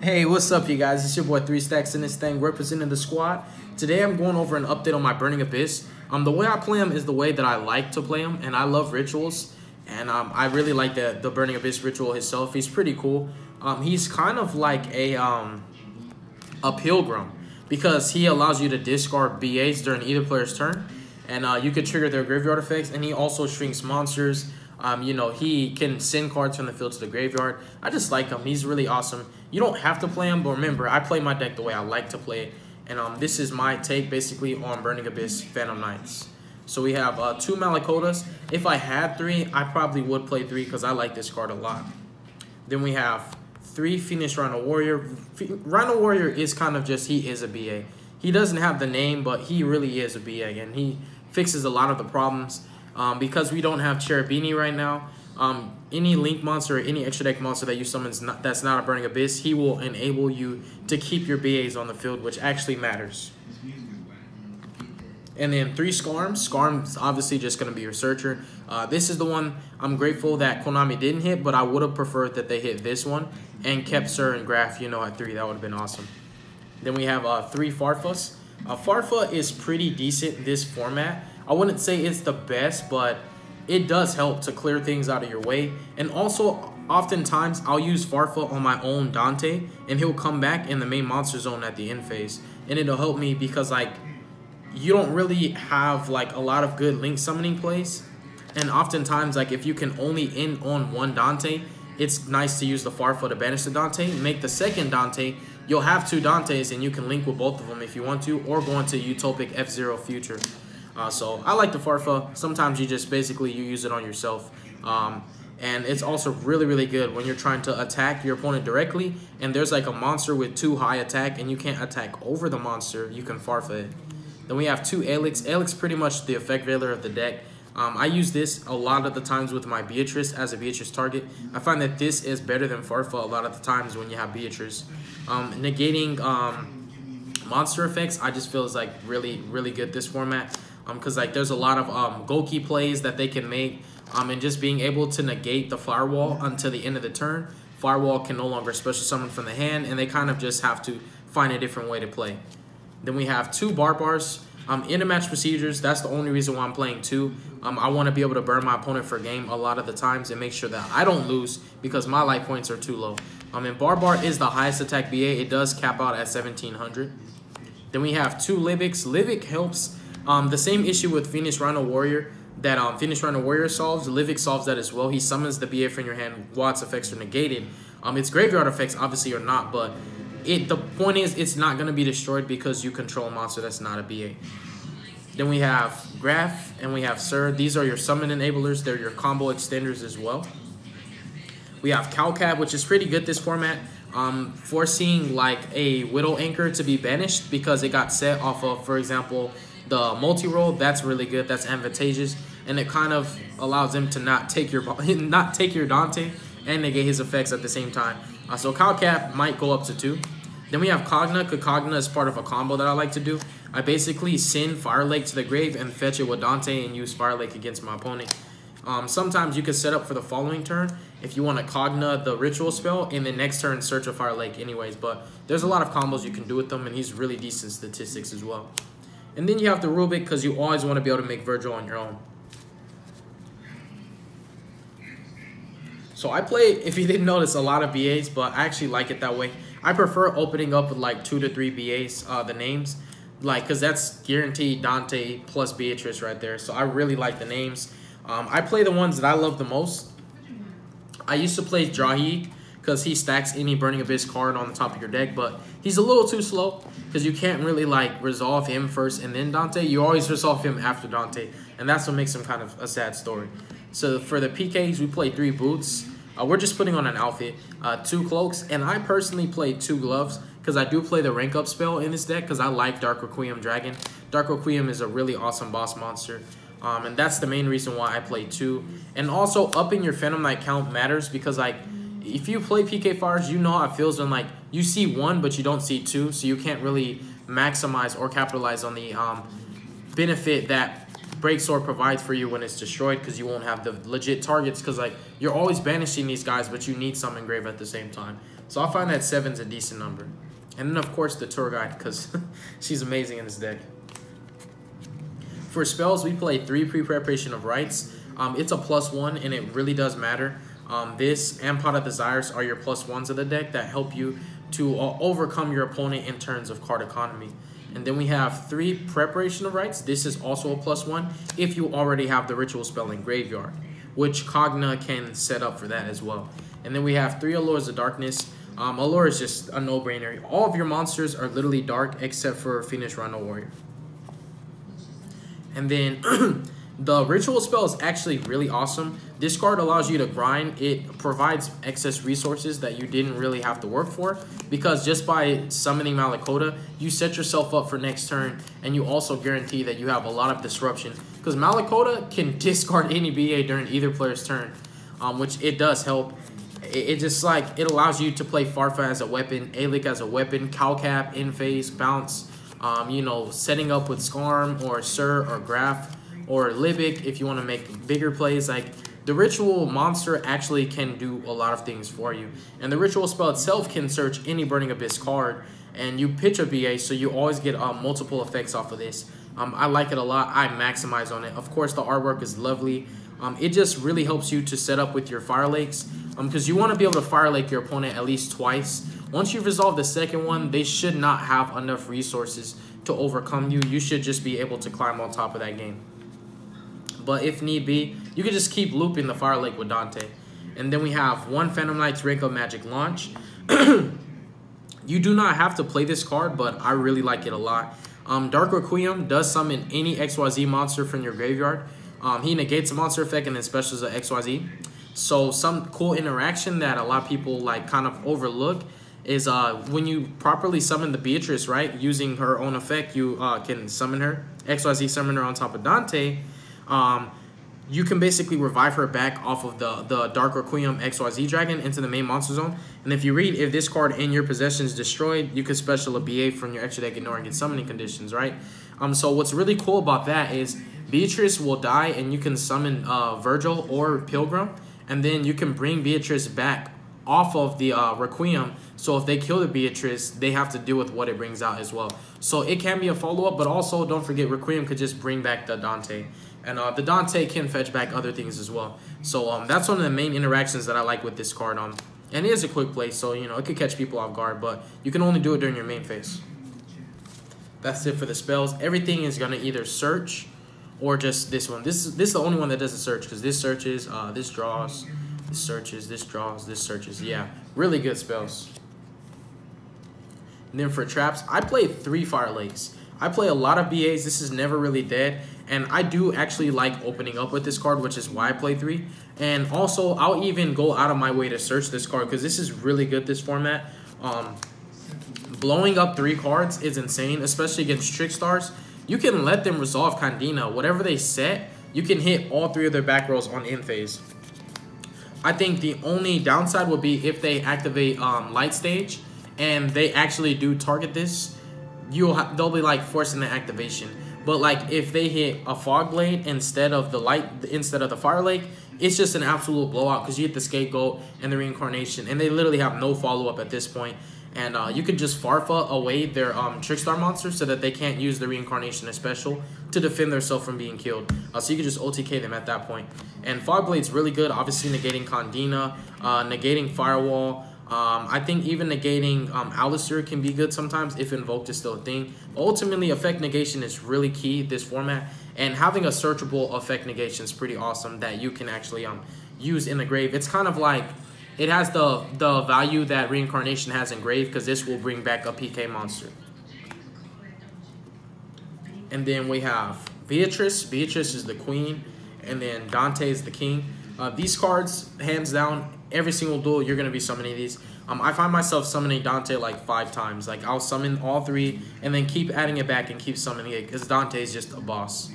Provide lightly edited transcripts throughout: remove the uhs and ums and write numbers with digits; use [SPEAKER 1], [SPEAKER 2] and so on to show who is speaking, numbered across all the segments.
[SPEAKER 1] Hey, what's up, you guys? It's your boy 3 Stacks in this thing, representing the squad. Today I'm going over an update on my Burning Abyss. The way I play him is the way that I like to play him, and I love rituals. And I really like the Burning Abyss ritual himself. He's pretty cool. He's kind of like a pilgrim because he allows you to discard BAs during either player's turn, and you could trigger their graveyard effects. And he also shrinks monsters. He can send cards from the field to the graveyard. I just like him. He's really awesome. You don't have to play him, but remember, I play my deck the way I like to play it. And this is my take, basically, on Burning Abyss Phantom Knights. So we have 2 Malakotas. If I had 3, I probably would play 3 because I like this card a lot. Then we have 3 Phoenix Rhino Warrior. Rhino Warrior is kind of just, he is a BA. He doesn't have the name, but he really is a BA. And he fixes a lot of the problems. Because we don't have Cherubini right now, any Link monster or any extra deck monster that you summon that's not a Burning Abyss, he will enable you to keep your BAs on the field, which actually matters. And then 3 Skarms. Skarm's obviously just going to be your searcher. This is the one I'm grateful that Konami didn't hit, but I would have preferred that they hit this one and kept Sir and Graf, at 3. That would have been awesome. Then we have 3 Farfas. Farfa is pretty decent in this format. I wouldn't say it's the best, but it does help to clear things out of your way. And also, oftentimes, I'll use Farfa on my own Dante, and he'll come back in the main monster zone at the end phase. And it'll help me because, you don't really have, a lot of good Link summoning plays. And oftentimes, if you can only end on one Dante, it's nice to use the Farfa to banish the Dante. Make the second Dante. You'll have 2 Dantes, and you can link with both of them if you want to, or go into Utopic F-Zero Future. So I like the Farfa. Sometimes you just basically use it on yourself. And it's also really, really good when you're trying to attack your opponent directly, and there's a monster with 2 high attack, and you can't attack over the monster. You can Farfa it. Then we have 2 Alex. Alex pretty much the effect veiler of the deck. I use this a lot of the times with my Beatrice as a Beatrice target. I find that this is better than Farfa a lot of the times when you have Beatrice. Negating monster effects, I just feel is really, really good this format. Because there's a lot of Goki plays that they can make, and just being able to negate the Firewall until the end of the turn. Firewall can no longer special summon from the hand, and they kind of just have to find a different way to play. Then we have 2 Barbars. In a match procedures, that's the only reason why I'm playing 2. I want to be able to burn my opponent for game a lot of the times and make sure that I don't lose because my life points are too low. And Barbar is the highest attack BA. It does cap out at 1700. Then we have 2 Livics. Livic helps. The same issue with Phoenix Rhino Warrior that Phoenix Rhino Warrior solves, Livic solves that as well. He summons the BA from your hand while its effects are negated. Its graveyard effects obviously are not, but the point is it's not going to be destroyed because you control a monster that's not a BA. Then we have Graf and we have Sir. These are your summon enablers. They're your combo extenders as well. We have Calcab, which is pretty good this format. Foreseeing a Widow Anchor to be banished because it got set off of, for example, the multi-roll. That's really good. That's advantageous, and it kind of allows them to not take your Dante and negate his effects at the same time. So Calcap might go up to 2. Then we have Cogna. Cogna is part of a combo that I like to do. I basically send Fire Lake to the grave and fetch it with Dante and use Fire Lake against my opponent. Sometimes you can set up for the following turn if you want to Cogna the ritual spell, and then next turn search a Fire Lake anyways. But there's a lot of combos you can do with them, and he's really decent statistics as well. And then you have the Rubik because you always want to be able to make Virgil on your own. So I play, if you didn't notice, a lot of BAs, but I actually like it that way. I prefer opening up with 2 to 3 BAs, the names, because that's guaranteed Dante plus Beatrice right there. So I really like the names. I play the ones that I love the most. I used to play Jahig because he stacks any Burning Abyss card on the top of your deck, but he's a little too slow because you can't really resolve him first and then Dante. You always resolve him after Dante, and that's what makes him kind of a sad story. So for the PKs, we play 3 boots. We're just putting on an outfit, 2 cloaks, and I personally play 2 gloves because I do play the rank up spell in this deck because I like Dark Requiem Dragon. Dark Requiem is a really awesome boss monster. And that's the main reason why I play 2. And also, upping your Phantom Knight count matters because, if you play PK Fires, you know how it feels when, you see 1 but you don't see 2. So you can't really maximize or capitalize on the benefit that Breaksword provides for you when it's destroyed because you won't have the legit targets because, you're always banishing these guys, but you need some engrave at the same time. So I find that 7's a decent number. And then, of course, the tour guide, because she's amazing in this deck. For spells, we play 3 pre-preparation of rights. It's a +1, and it really does matter. This and Pot of Desires are your +1s of the deck that help you to overcome your opponent in terms of card economy. And then we have 3 preparation of rights. This is also a +1 if you already have the ritual spell in graveyard, which Kogna can set up for that as well. And then we have 3 Allures of Darkness. Allure is just a no-brainer. All of your monsters are literally dark except for Phoenix Rhino Warrior. And then the ritual spell is actually really awesome. This card allows you to grind. It provides excess resources that you didn't really have to work for, because just by summoning Malakota, you set yourself up for next turn, and you also guarantee that you have a lot of disruption, because Malakota can discard any BA during either player's turn, which it does help. It just like, it allows you to play Farfa as a weapon, Alic as a weapon, Cowcap, in phase, bounce, you know, setting up with Skarm or Sir or Graf or Libic if you want to make bigger plays. Like, the ritual monster actually can do a lot of things for you. And the ritual spell itself can search any Burning Abyss card, and you pitch a BA, so you always get multiple effects off of this. I like it a lot. I maximize on it. Of course, the artwork is lovely. It just really helps you to set up with your Fire Lakes, because you want to be able to Fire Lake your opponent at least twice. Once you've resolved the second one, they should not have enough resources to overcome you. You should just be able to climb on top of that game. But if need be, you can just keep looping the Fire Lake with Dante. And then we have 1 Phantom Knight's Rank of Magic Launch. You do not have to play this card, but I really like it a lot. Dark Requiem does summon any XYZ monster from your graveyard. He negates a monster effect and then specials a XYZ. So some cool interaction that a lot of people like kind of overlook is when you properly summon the Beatrice, right? Using her own effect, you can summon her, XYZ summon her on top of Dante. You can basically revive her back off of the Dark Requiem XYZ Dragon into the main monster zone. And if you read, if this card in your possession is destroyed, you can special a BA from your extra deck ignoring its summoning conditions, right? So what's really cool about that is Beatrice will die and you can summon Virgil or Pilgrim, and then you can bring Beatrice back off of the Requiem. So if they kill the Beatrice, they have to deal with what it brings out as well. So it can be a follow-up, but also don't forget Requiem could just bring back the Dante. And the Dante can fetch back other things as well. So that's one of the main interactions that I like with this card. And it is a quick play, so you know it could catch people off guard, but you can only do it during your main phase. That's it for the spells. Everything is gonna either search or just this one. This is the only one that doesn't search, because this searches, this draws, this searches, this draws, this searches. Yeah, really good spells. And then for traps, I play 3 Fire Lakes. I play a lot of BAs. This is never really dead. And I do actually like opening up with this card, which is why I play 3. And also, I'll even go out of my way to search this card, because this is really good, this format. Blowing up 3 cards is insane, especially against Trickstars. You can let them resolve Kandina. Whatever they set, you can hit all 3 of their back rows on in phase. I think the only downside would be if they activate Light Stage and they actually do target this, they'll be like forcing the activation. But like if they hit a Fog Blade instead of the Fire Lake, it's just an absolute blowout, because you hit the Scapegoat and the Reincarnation, and they literally have no follow-up at this point. And you could just Farfa away their Trickstar monsters so that they can't use the Reincarnation as special to defend themselves from being killed. So you could just OTK them at that point. And Fog Blade's really good, obviously negating Kandina, negating Firewall. I think even negating Alistair can be good sometimes if Invoked is still a thing. Ultimately, effect negation is really key this format, and having a searchable effect negation is pretty awesome that you can actually use in the grave. It's kind of like, it has the value that Reincarnation has in grave, because this will bring back a PK monster. And then we have Beatrice. Beatrice is the queen, and then Dante is the king. These cards, hands down, every single duel you're going to be summoning these. I find myself summoning Dante like 5 times. Like, I'll summon all 3 and then keep adding it back and keep summoning it, because Dante is just a boss.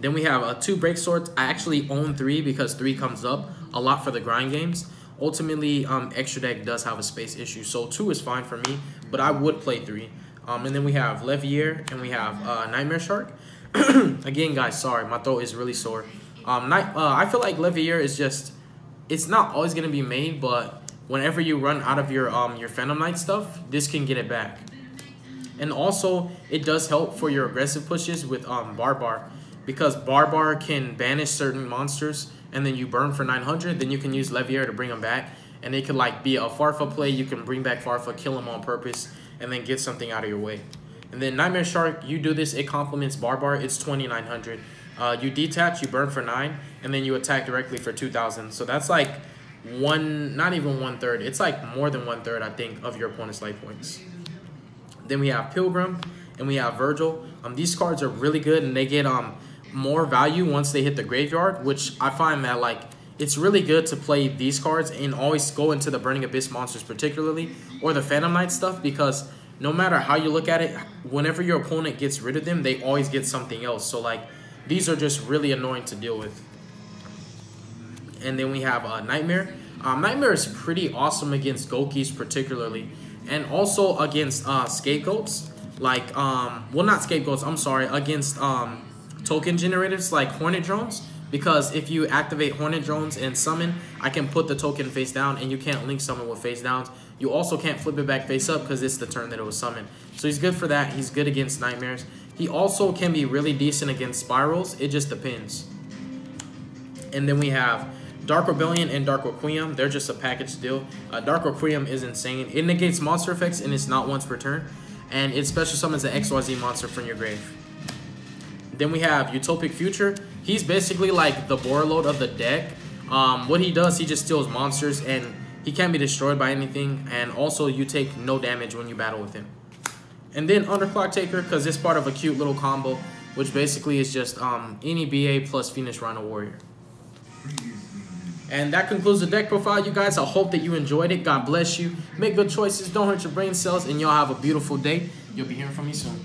[SPEAKER 1] Then we have 2 Break Swords. I actually own 3 because 3 comes up a lot for the grind games. Ultimately, extra deck does have a space issue, so 2 is fine for me, but I would play 3. And then we have Levier and we have Nightmare Shark. Again, guys, sorry, my throat is really sore. I feel like Levier is just, it's not always going to be made, but whenever you run out of your Phantom Knight stuff, this can get it back. And also, it does help for your aggressive pushes with Barbar, because Barbar can banish certain monsters, and then you burn for 900. Then you can use Leviair to bring them back, and it could like be a Farfa play. You can bring back Farfa, kill him on purpose, and then get something out of your way. And then Nightmare Shark, you do this, it complements Barbar. It's 2900. You detach, you burn for 9, and then you attack directly for 2000. So that's like not even 1/3. It's like more than 1/3, I think, of your opponent's life points. Then we have Pilgrim, and we have Virgil. These cards are really good, and they get more value once they hit the graveyard, which I find that like it's really good to play these cards and always go into the Burning Abyss monsters particularly, or the Phantom Knight stuff, because no matter how you look at it, whenever your opponent gets rid of them, they always get something else. So like these are just really annoying to deal with. And then we have Nightmare. Nightmare is pretty awesome against Gokis particularly, and also against scapegoats, like well, not scapegoats, I'm sorry, against token generators like Hornet Drones, because if you activate Hornet Drones and summon, I can put the token face down, and you can't link summon with face downs. You also can't flip it back face up because it's the turn that it was summoned. So he's good for that. He's good against Nightmares. He also can be really decent against Spirals. It just depends. And then we have Dark Rebellion and Dark Requiem. They're just a package deal. Dark Requiem is insane. It negates monster effects, and it's not once per turn. And it special summons an XYZ monster from your grave. Then we have Utopic Future. He's basically like the Borreload of the deck. What he does, he just steals monsters, and he can't be destroyed by anything. And also, you take no damage when you battle with him. And then Underclock Taker, because it's part of a cute little combo, which basically is just any BA plus Phoenix Rhino Warrior. And that concludes the deck profile, you guys. I hope that you enjoyed it. God bless you. Make good choices. Don't hurt your brain cells. And y'all have a beautiful day. You'll be hearing from me soon.